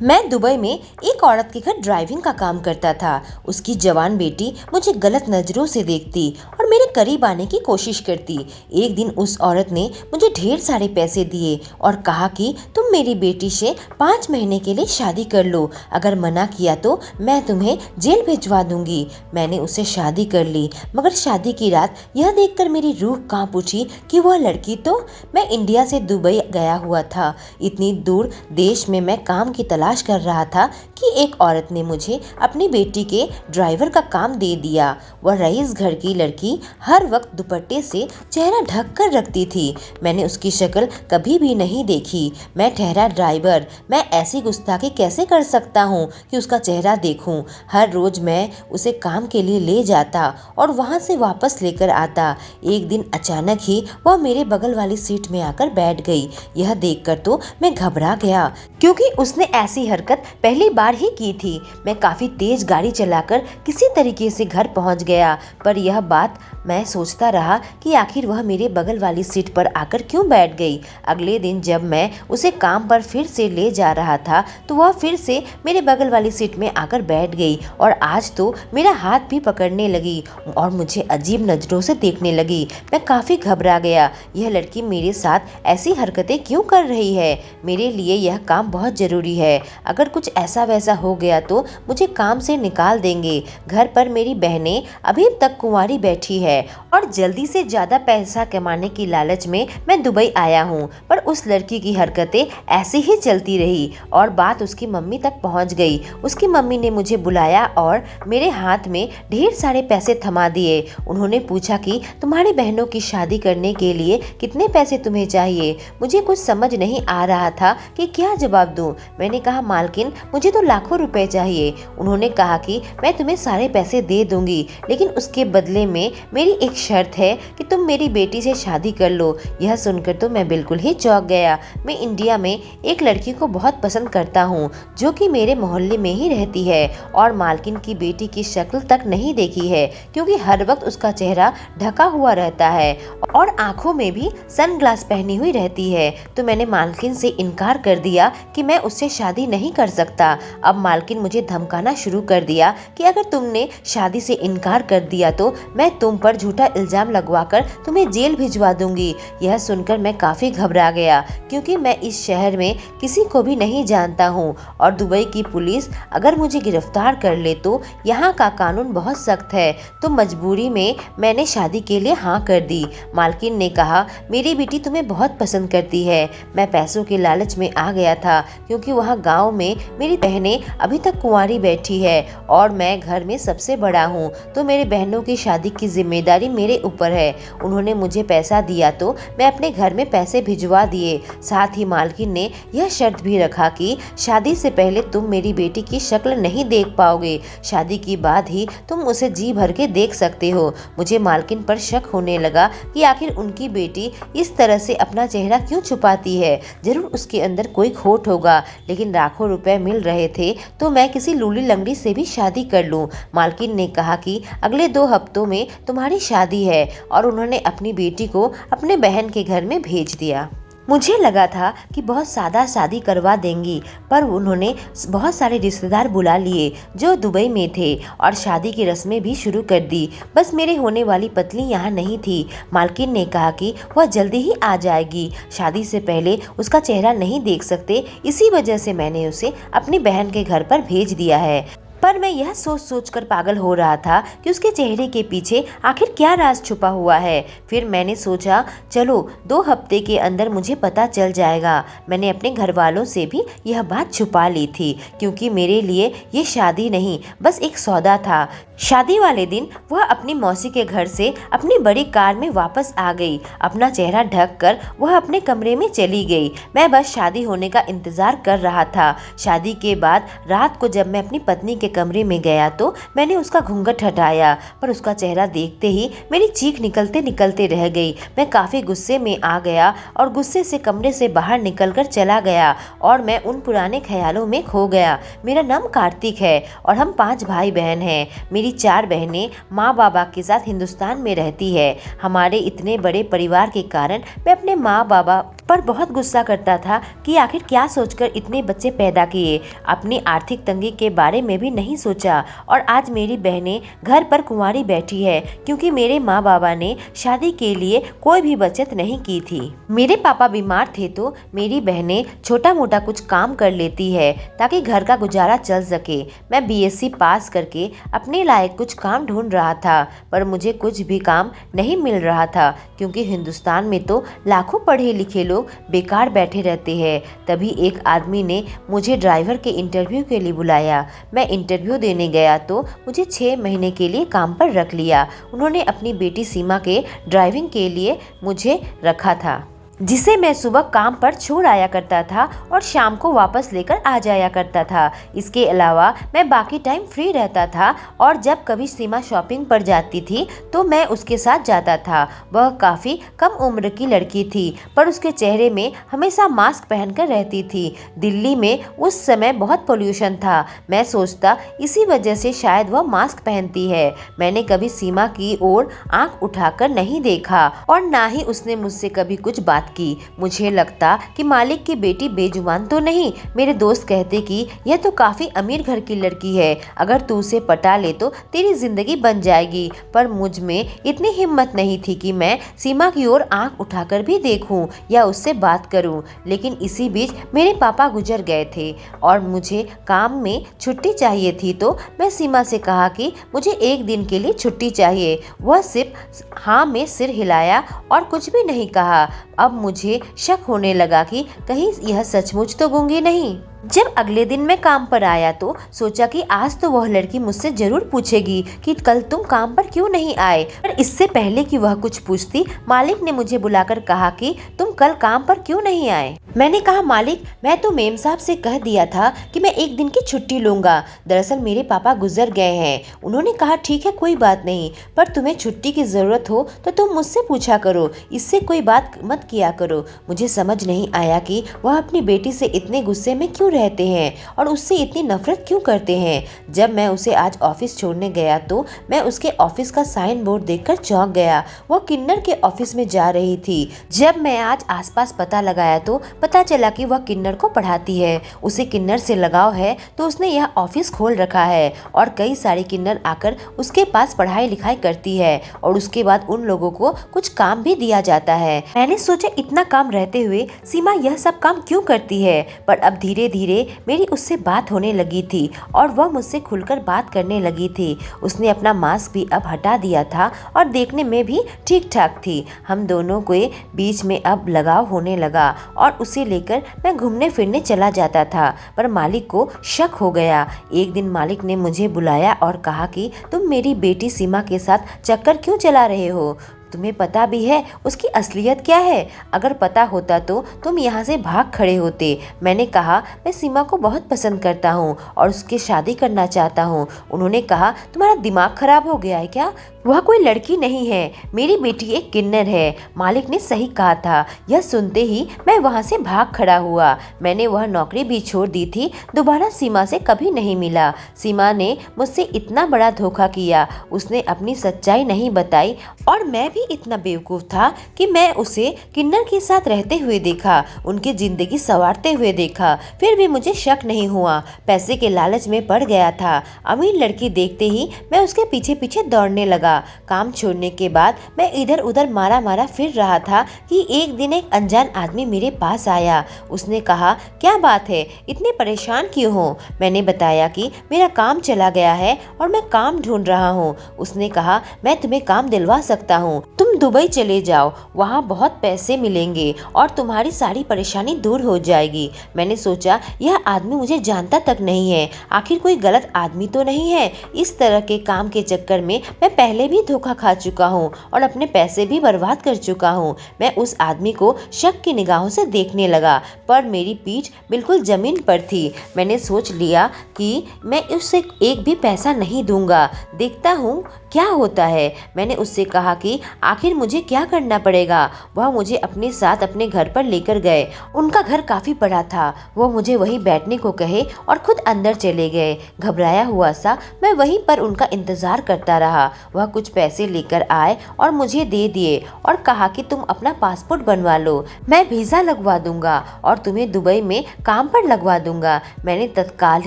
मैं दुबई में एक औरत के घर ड्राइविंग का काम करता था। उसकी जवान बेटी मुझे गलत नजरों से देखती और मेरे करीब आने की कोशिश करती। एक दिन उस औरत ने मुझे ढेर सारे पैसे दिए और कहा कि तुम मेरी बेटी से 5 महीने के लिए शादी कर लो, अगर मना किया तो मैं तुम्हें जेल भिजवा दूंगी। मैंने उससे शादी कर ली, मगर शादी की रात यह देखकर मेरी रूह कांप उठी कि वह लड़की तो मैं इंडिया से दुबई गया हुआ था। इतनी दूर देश में मैं काम की तलाश कर रहा था कि एक औरत ने मुझे अपनी बेटी के ड्राइवर का काम दे दिया। वह रईस घर की लड़की हर वक्त दुपट्टे से चेहरा ढक कर रखती थी। मैंने उसकी शक्ल कभी भी नहीं देखी। मैं ठहरा ड्राइवर, मैं ऐसी गुस्ताखी कैसे कर सकता हूँ कि उसका चेहरा देखूं। हर रोज मैं उसे काम के लिए ले जाता और वहाँ से वापस लेकर आता। एक दिन अचानक ही वह मेरे बगल वाली सीट में आकर बैठ गई। यह देखकर तो मैं घबरा गया, क्योंकि उसने ऐसी हरकत पहली बार ही की थी। मैं काफी तेज गाड़ी चलाकर किसी तरीके से घर पहुंच गया, पर यह बात मैं सोचता रहा कि आखिर वह मेरे बगल वाली सीट पर आकर क्यों बैठ गई। अगले दिन जब मैं उसे काम पर फिर से ले जा रहा था तो वह फिर से मेरे बगल वाली सीट में आकर बैठ गई और आज तो मेरा हाथ भी पकड़ने लगी और मुझे अजीब नजरों से देखने लगी। मैं काफी घबरा गया। यह लड़की मेरे साथ ऐसी हरकतें क्यों कर रही है? मेरे लिए यह काम बहुत जरूरी है। अगर कुछ ऐसा वैसा हो गया तो मुझे काम से निकाल देंगे। घर पर मेरी बहनें अभी तक कुंवारी बैठी है और जल्दी से ज्यादा पैसा कमाने की लालच में मैं दुबई आया हूँ। पर उस लड़की की हरकतें ऐसी ही चलती रही और बात उसकी मम्मी तक पहुँच गई। उसकी मम्मी ने मुझे बुलाया और मेरे हाथ में ढेर सारे पैसे थमा दिए। उन्होंने पूछा कि तुम्हारी बहनों की शादी करने के लिए कितने पैसे तुम्हें चाहिए। मुझे कुछ समझ नहीं आ रहा था कि क्या जवाब दूं। मैंने कहा, मालकिन मुझे तो लाखों रुपए चाहिए। उन्होंने कहा कि मैं तुम्हें सारे पैसे दे दूंगी, लेकिन उसके बदले में मेरी एक शर्त है कि तुम मेरी बेटी से शादी कर लो। यह सुनकर तो मैं बिल्कुल ही चौंक गया। मैं इंडिया में एक लड़की को बहुत पसंद करता हूँ जो कि मेरे मोहल्ले में ही रहती है और मालकिन की बेटी की शक्ल तक नहीं देखी है, क्योंकि हर वक्त उसका चेहरा ढका हुआ रहता है और आंखों में भी सनग्लास पहनी हुई रहती है। तो मैंने मालकिन से इनकार कर दिया कि मैं उससे शादी नहीं कर सकता। अब मालकिन मुझे धमकाना शुरू कर दिया कि अगर तुमने शादी से इनकार कर दिया तो मैं तुम पर झूठा इल्जाम लगवाकर तुम्हें जेल भिजवा दूंगी। यह सुनकर मैं काफी घबरा गया, क्योंकि मैं इस शहर में किसी को भी नहीं जानता हूँ और दुबई की पुलिस अगर मुझे गिरफ्तार कर ले तो यहाँ का कानून बहुत सख्त है। तो मजबूरी में मैंने शादी के लिए हाँ कर दी। मालकिन ने कहा, मेरी बेटी तुम्हें बहुत पसंद करती है। मैं पैसों के लालच में आ गया था, क्योंकि वहाँ गांव में मेरी बहनें अभी तक कुंवारी बैठी है और मैं घर में सबसे बड़ा हूँ, तो मेरे बहनों की शादी की जिम्मेदारी मेरे ऊपर है। उन्होंने मुझे पैसा दिया तो मैं अपने घर में पैसे भिजवा दिए। साथ ही मालकिन ने यह शर्त भी रखा कि शादी से पहले तुम मेरी बेटी की शक्ल नहीं देख पाओगे, शादी के बाद ही तुम उसे जी भर के देख सकते हो। मुझे मालकिन पर शक होने लगा कि आखिर उनकी बेटी इस तरह से अपना चेहरा क्यों छुपाती है। जरूर उसके अंदर कोई खोट होगा, लेकिन लाखों रुपए मिल रहे थे तो मैं किसी लूली लंगड़ी से भी शादी कर लूं। मालकिन ने कहा कि अगले 2 हफ्तों में तुम्हारी शादी है और उन्होंने अपनी बेटी को अपने बहन के घर में भेज दिया। मुझे लगा था कि बहुत सादा शादी करवा देंगी, पर उन्होंने बहुत सारे रिश्तेदार बुला लिए जो दुबई में थे और शादी की रस्में भी शुरू कर दी। बस मेरे होने वाली पत्नी यहाँ नहीं थी। मालकिन ने कहा कि वह जल्दी ही आ जाएगी। शादी से पहले उसका चेहरा नहीं देख सकते, इसी वजह से मैंने उसे अपनी बहन के घर पर भेज दिया है। पर मैं यह सोच सोच कर पागल हो रहा था कि उसके चेहरे के पीछे आखिर क्या राज छुपा हुआ है। फिर मैंने सोचा, चलो 2 हफ्ते के अंदर मुझे पता चल जाएगा। मैंने अपने घर वालों से भी यह बात छुपा ली थी, क्योंकि मेरे लिए ये शादी नहीं, बस एक सौदा था। शादी वाले दिन वह अपनी मौसी के घर से अपनी बड़ी कार में वापस आ गई। अपना चेहरा ढक कर वह अपने कमरे में चली गई। मैं बस शादी होने का इंतजार कर रहा था। शादी के बाद रात को जब मैं अपनी पत्नी के कमरे में गया तो मैंने उसका घूंघट हटाया, पर उसका चेहरा देखते ही मेरी चीख निकलते निकलते रह गई। मैं काफी गुस्से में आ गया और गुस्से से कमरे से बाहर निकलकर चला गया और मैं उन पुराने ख्यालों में खो गया। मेरा नाम कार्तिक है और हम 5 भाई बहन हैं। मेरी 4 बहनें माँ बाबा के साथ हिंदुस्तान में रहती है। हमारे इतने बड़े परिवार के कारण मैं अपने माँ बाबा पर बहुत गुस्सा करता था कि आखिर क्या सोचकर इतने बच्चे पैदा किए। अपनी आर्थिक तंगी के बारे में भी नहीं सोचा और आज मेरी बहनें घर पर कुंवारी बैठी है क्योंकि मेरे माँ बाबा ने शादी के लिए कोई भी बचत नहीं की थी। मेरे पापा बीमार थे तो मेरी बहनें छोटा मोटा कुछ काम कर लेती है ताकि घर का गुजारा चल सके। मैं बीएससी पास करके अपने लायक कुछ काम ढूंढ रहा था पर मुझे कुछ भी काम नहीं मिल रहा था क्योंकि हिंदुस्तान में तो लाखों पढ़े लिखे लोग बेकार बैठे रहते हैं। तभी एक आदमी ने मुझे ड्राइवर के इंटरव्यू के लिए बुलाया। मैं इंटरव्यू देने गया तो मुझे 6 महीने के लिए काम पर रख लिया। उन्होंने अपनी बेटी सीमा के ड्राइविंग के लिए मुझे रखा था, जिसे मैं सुबह काम पर छोड़ आया करता था और शाम को वापस लेकर आ जाया करता था। इसके अलावा मैं बाकी टाइम फ्री रहता था और जब कभी सीमा शॉपिंग पर जाती थी तो मैं उसके साथ जाता था। वह काफ़ी कम उम्र की लड़की थी पर उसके चेहरे में हमेशा मास्क पहनकर रहती थी। दिल्ली में उस समय बहुत पोल्यूशन था। मैं सोचता इसी वजह से शायद वह मास्क पहनती है। मैंने कभी सीमा की ओर आंख उठाकर नहीं देखा और ना ही उसने मुझसे कभी कुछ बात की। मुझे लगता कि मालिक की बेटी बेजुबान तो नहीं। मेरे दोस्त कहते कि यह तो काफी अमीर घर की लड़की है, अगर तू उसे पटा ले तो तेरी जिंदगी बन जाएगी। पर मुझ में इतनी हिम्मत नहीं थी कि मैं सीमा की ओर आंख उठाकर भी देखूं या उससे बात करूं। लेकिन इसी बीच मेरे पापा गुजर गए थे और मुझे काम में छुट्टी चाहिए थी तो मैं सीमा से कहा कि मुझे एक दिन के लिए छुट्टी चाहिए। वह सिर्फ हाँ में सिर हिलाया और कुछ भी नहीं कहा। अब मुझे शक होने लगा कि कहीं यह सचमुच तो गूंगी नहीं। जब अगले दिन मैं काम पर आया तो सोचा कि आज तो वह लड़की मुझसे जरूर पूछेगी कि कल तुम काम पर क्यों नहीं आए। पर इससे पहले कि वह कुछ पूछती, मालिक ने मुझे बुलाकर कहा कि तुम कल काम पर क्यों नहीं आए। मैंने कहा, मालिक मैं तो मेम साहब से कह दिया था कि मैं एक दिन की छुट्टी लूंगा। दरअसल मेरे पापा गुजर गए हैं। उन्होंने कहा ठीक है कोई बात नहीं, पर तुम्हें छुट्टी की जरूरत हो तो तुम मुझसे पूछा करो, इससे कोई बात मत किया करो। मुझे समझ नहीं आया कि वह अपनी बेटी से इतने गुस्से में क्यों रहते हैं और उससे इतनी नफरत क्यों करते हैं। जब मैं उसे आज ऑफिस छोड़ने गया तो मैं उसके ऑफिस का साइन बोर्ड देखकर चौंक गया। वह किन्नर के ऑफिस में जा रही थी। जब मैं आज आसपास पता लगाया तो पता चला कि वह किन्नर को पढ़ाती है। उसे किन्नर से लगाव है तो उसने यह ऑफिस खोल रखा है और कई सारे किन्नर आकर उसके पास पढ़ाई लिखाई करती है और उसके बाद उन लोगों को कुछ काम भी दिया जाता है। मैंने सोचा इतना काम रहते हुए सीमा यह सब काम क्यों करती है, पर अब धीरे धीरे मेरी उससे बात होने लगी थी और वह मुझसे खुलकर बात करने लगी थी। उसने अपना मास्क भी अब हटा दिया था और देखने में भी ठीक ठाक थी। हम दोनों के बीच में अब लगाव होने लगा और उसे लेकर मैं घूमने फिरने चला जाता था। पर मालिक को शक हो गया। एक दिन मालिक ने मुझे बुलाया और कहा कि तुम मेरी बेटी सीमा के साथ चक्कर क्यों चला रहे हो, तुम्हें पता भी है उसकी असलियत क्या है। अगर पता होता तो तुम यहाँ से भाग खड़े होते। मैंने कहा मैं सीमा को बहुत पसंद करता हूँ और उसकी शादी करना चाहता हूँ। उन्होंने कहा तुम्हारा दिमाग खराब हो गया है क्या, वह कोई लड़की नहीं है, मेरी बेटी एक किन्नर है। मालिक ने सही कहा था। यह सुनते ही मैं वहाँ से भाग खड़ा हुआ। मैंने वह नौकरी भी छोड़ दी थी। दोबारा सीमा से कभी नहीं मिला। सीमा ने मुझसे इतना बड़ा धोखा किया। उसने अपनी सच्चाई नहीं बताई और मैं भी इतना बेवकूफ था कि मैं उसे किन्नर के साथ रहते हुए देखा, उनकी जिंदगी संवारते हुए देखा, फिर भी मुझे शक नहीं हुआ। पैसे के लालच में पड़ गया था। अमीर लड़की देखते ही मैं उसके पीछे पीछे दौड़ने लगा। काम छोड़ने के बाद मैं इधर उधर मारा मारा फिर रहा था कि एक दिन एक अनजान आदमी मेरे पास आया। उसने कहा क्या बात है, इतने परेशान क्यों हो। मैंने बताया कि मेरा काम चला गया है और मैं काम ढूंढ रहा हूँ। उसने कहा मैं तुम्हें काम दिलवा सकता हूँ, तुम दुबई चले जाओ, वहाँ बहुत पैसे मिलेंगे और तुम्हारी सारी परेशानी दूर हो जाएगी। मैंने सोचा यह आदमी मुझे जानता तक नहीं है, आखिर कोई गलत आदमी तो नहीं है। इस तरह के काम के चक्कर में मैं पहले भी धोखा खा चुका हूँ और अपने पैसे भी बर्बाद कर चुका हूँ। मैं उस आदमी को शक की निगाहों से देखने लगा पर मेरी पीठ बिल्कुल जमीन पर थी। मैंने सोच लिया कि मैं उससे एक भी पैसा नहीं दूंगा, देखता हूँ क्या होता है। मैंने उससे कहा कि आखिर मुझे क्या करना पड़ेगा। वह मुझे अपने साथ अपने घर पर लेकर गए। उनका घर काफी बड़ा था। वो मुझे वहीं बैठने को कहे और खुद अंदर चले गए। घबराया हुआ सा मैं वहीं पर उनका इंतजार करता रहा। वह कुछ पैसे लेकर आए और मुझे दे दिए और कहा कि तुम अपना पासपोर्ट बनवा लो, मैं वीजा लगवा दूंगा और तुम्हें दुबई में काम पर लगवा दूंगा। मैंने तत्काल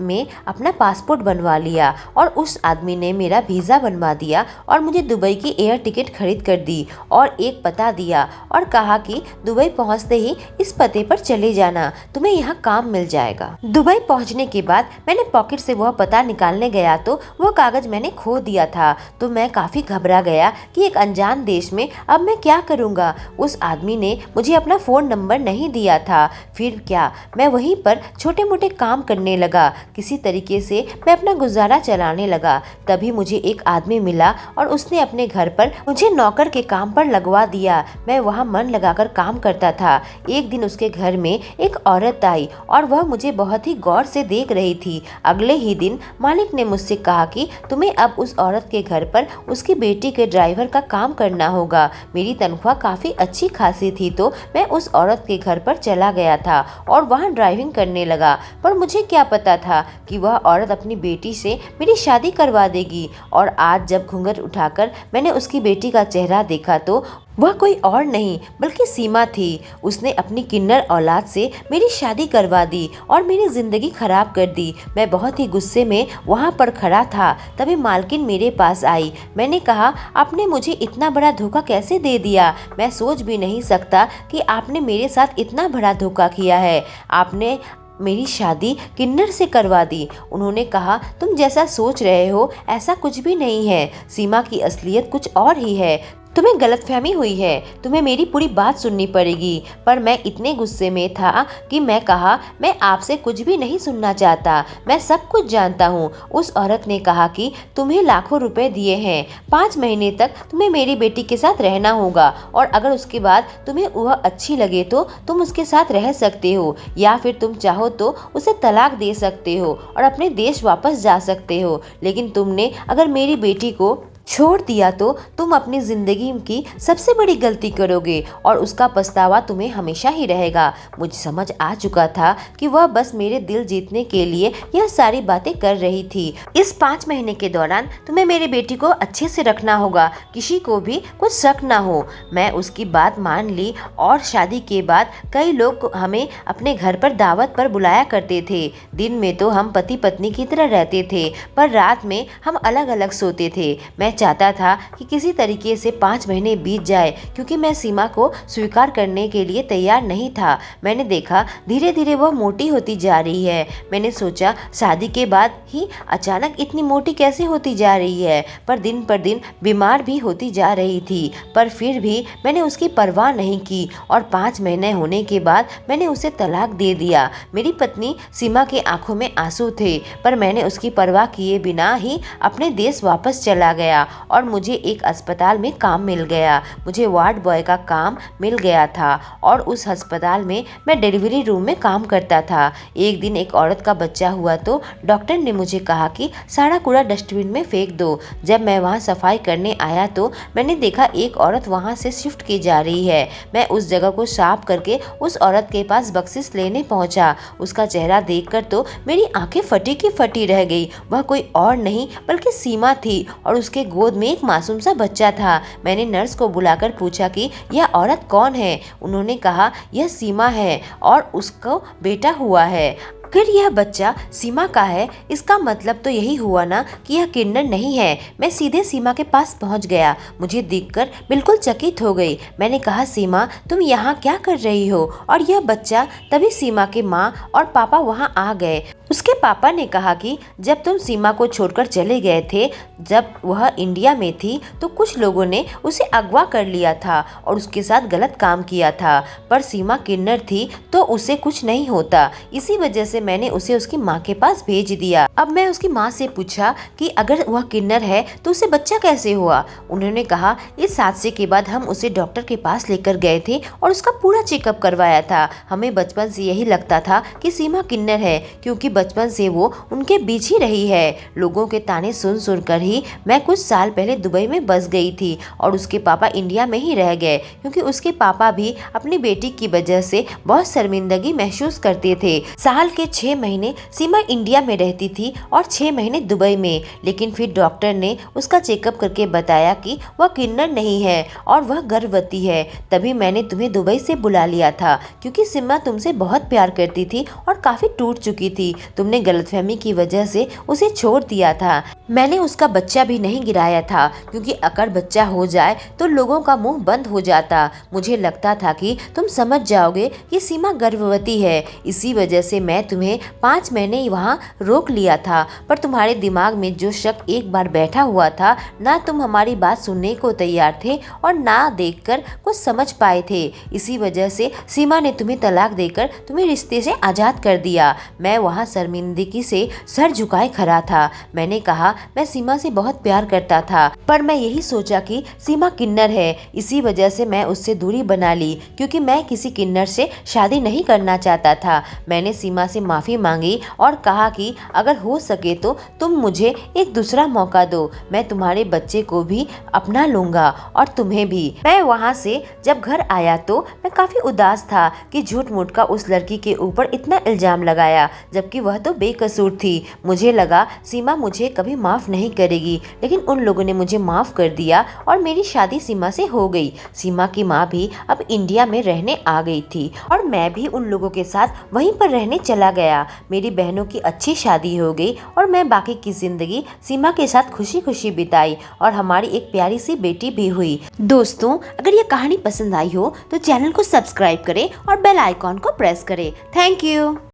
में अपना पासपोर्ट बनवा लिया और उस आदमी ने मेरा वीजा बनवा दिया और मुझे दुबई की एयर टिकट खरीद कर दी और एक पता दिया और कहा कि दुबई पहुंचते ही इस पते पर चले जाना, तुम्हें यहाँ काम मिल जाएगा। दुबई पहुंचने के बाद मैंने पॉकेट से वह पता निकालने गया तो वह कागज मैंने खो दिया था। तो मैं काफी घबरा गया कि एक अनजान देश में अब मैं क्या करूंगा। उस आदमी ने मुझे अपना फोन नंबर नहीं दिया था। फिर क्या, मैं वहीं पर छोटे मोटे काम करने लगा। किसी तरीके से मैं अपना गुजारा चलाने लगा। तभी मुझे एक आदमी मिला और उसने अपने घर पर मुझे नौकर के काम पर लगवा दिया। मैं वहाँ मन लगाकर काम करता था। एक दिन उसके घर में एक औरत आई और वह मुझे बहुत ही गौर से देख रही थी। अगले ही दिन मालिक ने मुझसे कहा कि तुम्हें अब उस औरत के घर पर उसकी बेटी के ड्राइवर का काम करना होगा। मेरी तनख्वाह काफी अच्छी खासी थी तो मैं उस औरत के घर पर चला गया था और वहाँ ड्राइविंग करने लगा। पर मुझे क्या पता था कि वह औरत अपनी बेटी से मेरी शादी करवा देगी। और आज जब घूंघट उठाकर मैंने उसकी बेटी का चेहरा देखा तो वह कोई और नहीं बल्कि सीमा थी। उसने अपनी किन्नर औलाद से मेरी शादी करवा दी और मेरी जिंदगी खराब कर दी। मैं बहुत ही गुस्से में वहाँ पर खड़ा था। तभी मालकिन मेरे पास आई। मैंने कहा, आपने मुझे इतना बड़ा धोखा कैसे दे दिया। मैं सोच भी नहीं सकता कि आपने मेरे साथ इतना बड़ा धोखा किया है। आपने मेरी शादी किन्नर से करवा दी। उन्होंने कहा, तुम जैसा सोच रहे हो ऐसा कुछ भी नहीं है। सीमा की असलियत कुछ और ही है। तुम्हें गलतफहमी हुई है। तुम्हें मेरी पूरी बात सुननी पड़ेगी। पर मैं इतने गुस्से में था कि मैं कहा, मैं आपसे कुछ भी नहीं सुनना चाहता, मैं सब कुछ जानता हूँ। उस औरत ने कहा कि तुम्हें लाखों रुपए दिए हैं, 5 महीने तक तुम्हें मेरी बेटी के साथ रहना होगा और अगर उसके बाद तुम्हें वह अच्छी लगे तो तुम उसके साथ रह सकते हो या फिर तुम चाहो तो उसे तलाक दे सकते हो और अपने देश वापस जा सकते हो। लेकिन तुमने अगर मेरी बेटी को छोड़ दिया तो तुम अपनी जिंदगी की सबसे बड़ी गलती करोगे और उसका पछतावा तुम्हें हमेशा ही रहेगा। मुझे समझ आ चुका था कि वह बस मेरे दिल जीतने के लिए यह सारी बातें कर रही थी। इस 5 महीने के दौरान तुम्हें मेरी बेटी को अच्छे से रखना होगा, किसी को भी कुछ शक ना हो। मैं उसकी बात मान ली और शादी के बाद कई लोग हमें अपने घर पर दावत पर बुलाया करते थे। दिन में तो हम पति पत्नी की तरह रहते थे पर रात में हम अलग अलग सोते थे। मैं चाहता था कि किसी तरीके से 5 महीने बीत जाए क्योंकि मैं सीमा को स्वीकार करने के लिए तैयार नहीं था। मैंने देखा धीरे धीरे वह मोटी होती जा रही है। मैंने सोचा शादी के बाद ही अचानक इतनी मोटी कैसे होती जा रही है, पर दिन बीमार भी होती जा रही थी। पर फिर भी मैंने उसकी परवाह नहीं की और 5 महीने होने के बाद मैंने उसे तलाक दे दिया। मेरी पत्नी सीमा के आंखों में आंसू थे पर मैंने उसकी परवाह किए बिना ही अपने देश वापस चला गया और मुझे एक अस्पताल में काम मिल गया। मुझे वार्ड बॉय का काम मिल गया था और उस अस्पताल में मैं डिलीवरी रूम में काम करता था। एक दिन एक औरत का बच्चा हुआ तो डॉक्टर ने मुझे कहा कि सारा कूड़ा डस्टबिन में फेंक दो। जब मैं वहां सफाई करने आया तो मैंने देखा एक औरत वहां से शिफ्ट की जा रही है। मैं उस जगह को साफ करके उस औरत के पास बख्शिश लेने पहुंचा। उसका चेहरा देखकर तो मेरी आंखें फटी की फटी रह गई। वह कोई और नहीं बल्कि सीमा थी और उसके गोद में एक मासूम सा बच्चा था। मैंने नर्स को बुलाकर पूछा कि यह औरत कौन है। उन्होंने कहा, यह सीमा है और उसको बेटा हुआ है। अगर यह बच्चा सीमा का है इसका मतलब तो यही हुआ ना कि यह किन्नर नहीं है। मैं सीधे सीमा के पास पहुंच गया। मुझे देखकर बिल्कुल चकित हो गई। मैंने कहा, सीमा तुम यहाँ क्या कर रही हो और यह बच्चा। तभी सीमा के माँ और पापा वहाँ आ गए। उसके पापा ने कहा कि जब तुम सीमा को छोड़कर चले गए थे, जब वह इंडिया में थी तो कुछ लोगों ने उसे अगवा कर लिया था और उसके साथ गलत काम किया था, पर सीमा किन्नर थी तो उसे कुछ नहीं होता। इसी वजह से मैंने उसे उसकी माँ के पास भेज दिया। अब मैं उसकी माँ से पूछा कि अगर वह किन्नर है तो उसे बच्चा कैसे हुआ। उन्होंने कहा, इस हादसे के बाद हम उसे डॉक्टर के पास लेकर गए थे और उसका पूरा चेकअप करवाया था। हमें बचपन से यही लगता था कि सीमा किन्नर है क्योंकि बचपन से वो उनके बीच ही रही है। लोगों के ताने सुन सुन कर ही मैं कुछ साल पहले दुबई में बस गई थी और उसके पापा इंडिया में ही रह गए, क्योंकि उसके पापा भी अपनी बेटी की वजह से बहुत शर्मिंदगी महसूस करते थे। साल के 6 महीने सीमा इंडिया में रहती थी और 6 महीने दुबई में, लेकिन फिर डॉक्टर ने उसका चेकअप करके बताया कि वह किन्नर नहीं है और वह गर्भवती है। तभी मैंने तुम्हें दुबई से बुला लिया था, क्योंकि सीमा तुमसे बहुत प्यार करती थी और काफी टूट चुकी थी। तुमने गलतफहमी की वजह से उसे छोड़ दिया था। मैंने उसका बच्चा भी नहीं गिराया था, क्योंकि अगर बच्चा हो जाए तो लोगों का मुंह बंद हो जाता। मुझे लगता था कि तुम समझ जाओगे कि सीमा गर्भवती है, इसी वजह से मैं तुम्हें 5 महीने वहाँ रोक लिया था। पर तुम्हारे दिमाग में जो शक एक बार बैठा हुआ था, ना तुम हमारी बात सुनने को तैयार थे और ना देखकर कुछ समझ पाए थे। इसी वजह से सीमा ने तुम्हें तलाक देकर तुम्हें रिश्ते से आज़ाद कर दिया। मैं वहाँ शर्मिंदगी से सर झुकाए खड़ा था। मैंने कहा मैं सीमा से बहुत प्यार करता था, पर मैं यही सोचा कि सीमा किन्नर है, इसी वजह से मैं उससे दूरी बना ली, क्योंकि मैं किसी किन्नर से शादी नहीं करना चाहता था। मैंने सीमा से माफ़ी मांगी और कहा कि अगर हो सके तो तुम मुझे एक दूसरा मौका दो, मैं तुम्हारे बच्चे को भी अपना लूंगा और तुम्हें भी। मैं वहाँ से जब घर आया तो मैं काफ़ी उदास था कि झूठ मूठ का उस लड़की के ऊपर इतना इल्ज़ाम लगाया, जबकि वह तो बेकसूर थी। मुझे लगा सीमा मुझे कभी माफ़ नहीं करेगी, लेकिन उन लोगों ने मुझे माफ़ कर दिया और मेरी शादी सीमा से हो गई। सीमा की माँ भी अब इंडिया में रहने आ गई थी और मैं भी उन लोगों के साथ वहीं पर रहने चला गया। मेरी बहनों की अच्छी शादी हो गई और मैं बाकी की ज़िंदगी सीमा के साथ खुशी खुशी बिताई और हमारी एक प्यारी सी बेटी भी हुई। दोस्तों, अगर ये कहानी पसंद आई हो तो चैनल को सब्सक्राइब करें और बेल आइकॉन को प्रेस करें। Thank you.